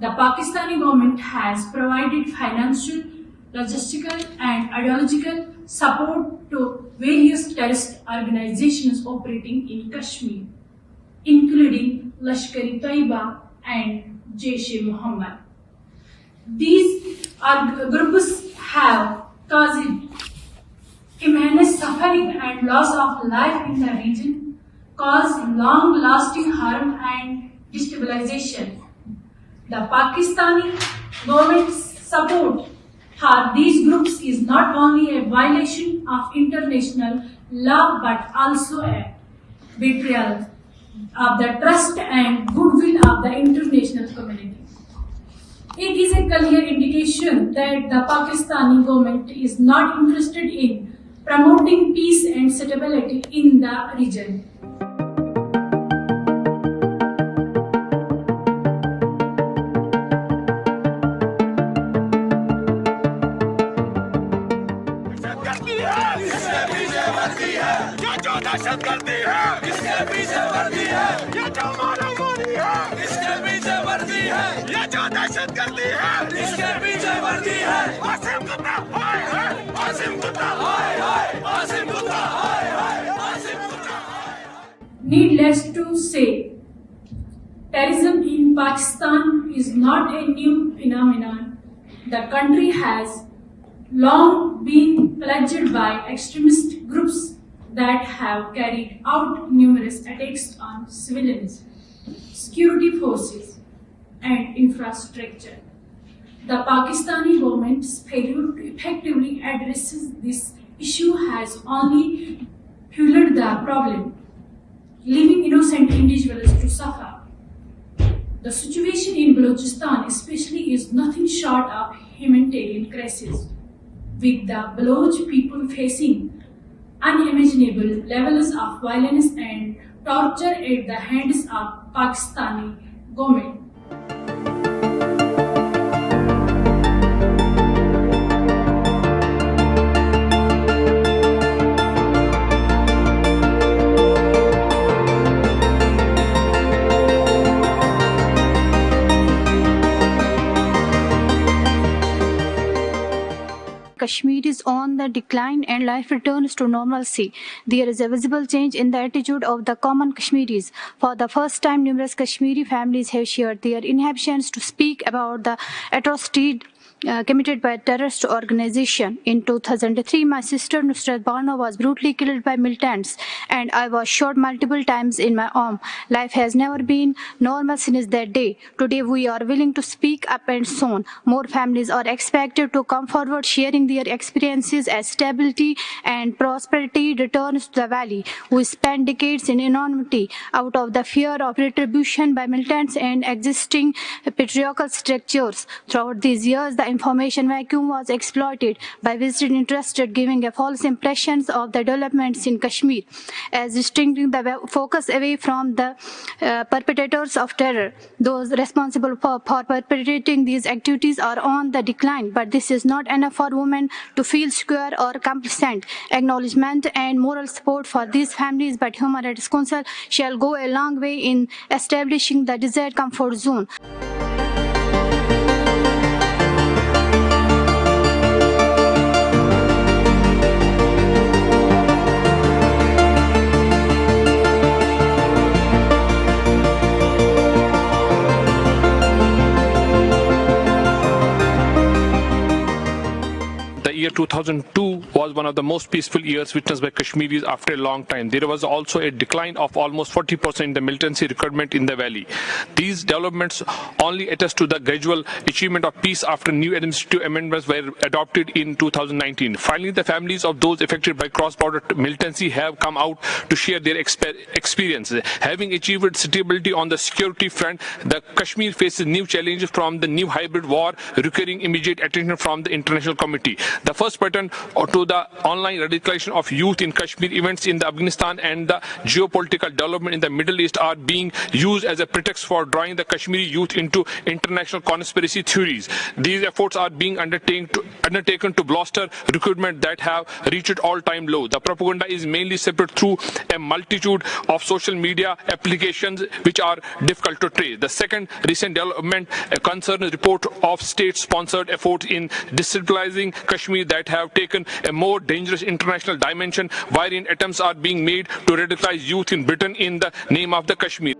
The Pakistani government has provided financial, logistical and ideological support to various terrorist organizations operating in Kashmir, including Lashkar-e-Taiba and Jaish-e-Mohammed. These groups have caused immense suffering and loss of life in the region, caused long-lasting harm and destabilization. The Pakistani government's support for these groups is not only a violation of international law but also a betrayal of the trust and goodwill of the international community. It is a clear indication that the Pakistani government is not interested in promoting peace and stability in the region. दहशत गर्दी है किसके पीछे वर्दी है ये जो मानववादी है किसके पीछे वर्दी है ये जो दहशत गर्दी है किसके पीछे वर्दी है आसिम कुत्ता हाय हाय आसिम कुत्ता हाय हाय आसिम कुत्ता हाय हाय आसिम कुत्ता Needless to say, terrorism in Pakistan is not a new phenomenon. The country has long been plagued by extremist groups that have carried out numerous attacks on civilians, security forces, and infrastructure. The Pakistani government's failure to effectively address this issue has only fueled the problem, leaving innocent individuals to suffer. The situation in Balochistan especially is nothing short of humanitarian crisis, with the Baloch people facing unimaginable levels of violence and torture at the hands of Pakistani government. Kashmir is on the decline and life returns to normalcy. There is a visible change in the attitude of the common Kashmiris. For the first time, numerous Kashmiri families have shared their inhabitants to speak about the atrocity committed by a terrorist organization. In 2003, my sister Nusrat Bano was brutally killed by militants and I was shot multiple times in my arm. Life has never been normal since that day. Today we are willing to speak up and so on. More families are expected to come forward sharing their experiences as stability and prosperity returns to the valley. We spent decades in anonymity out of the fear of retribution by militants and existing patriarchal structures. Throughout these years, the information vacuum was exploited by visited interested, giving a false impressions of the developments in Kashmir as distracting the focus away from the perpetrators of terror. Those responsible for perpetrating these activities are on the decline, but this is not enough for women to feel secure or complacent. Acknowledgement and moral support for these families by Human Rights Council shall go a long way in establishing the desired comfort zone. The year 2002 was one of the most peaceful years witnessed by Kashmiris after a long time. There was also a decline of almost 40% in the militancy recruitment in the valley. These developments only attest to the gradual achievement of peace after new administrative amendments were adopted in 2019. Finally, the families of those affected by cross-border militancy have come out to share their experiences. Having achieved stability on the security front, the Kashmir faces new challenges from the new hybrid war, requiring immediate attention from the international community. The first pattern to the online radicalization of youth in Kashmir, events in Afghanistan and the geopolitical development in the Middle East are being used as a pretext for drawing the Kashmiri youth into international conspiracy theories. These efforts are being undertaken to bolster recruitment that have reached all-time low. The propaganda is mainly spread through a multitude of social media applications which are difficult to trace. The second recent development concerns a report of state-sponsored efforts in destabilizing Kashmir that have taken a more dangerous international dimension, wherein attempts are being made to radicalize youth in Britain in the name of the Kashmir.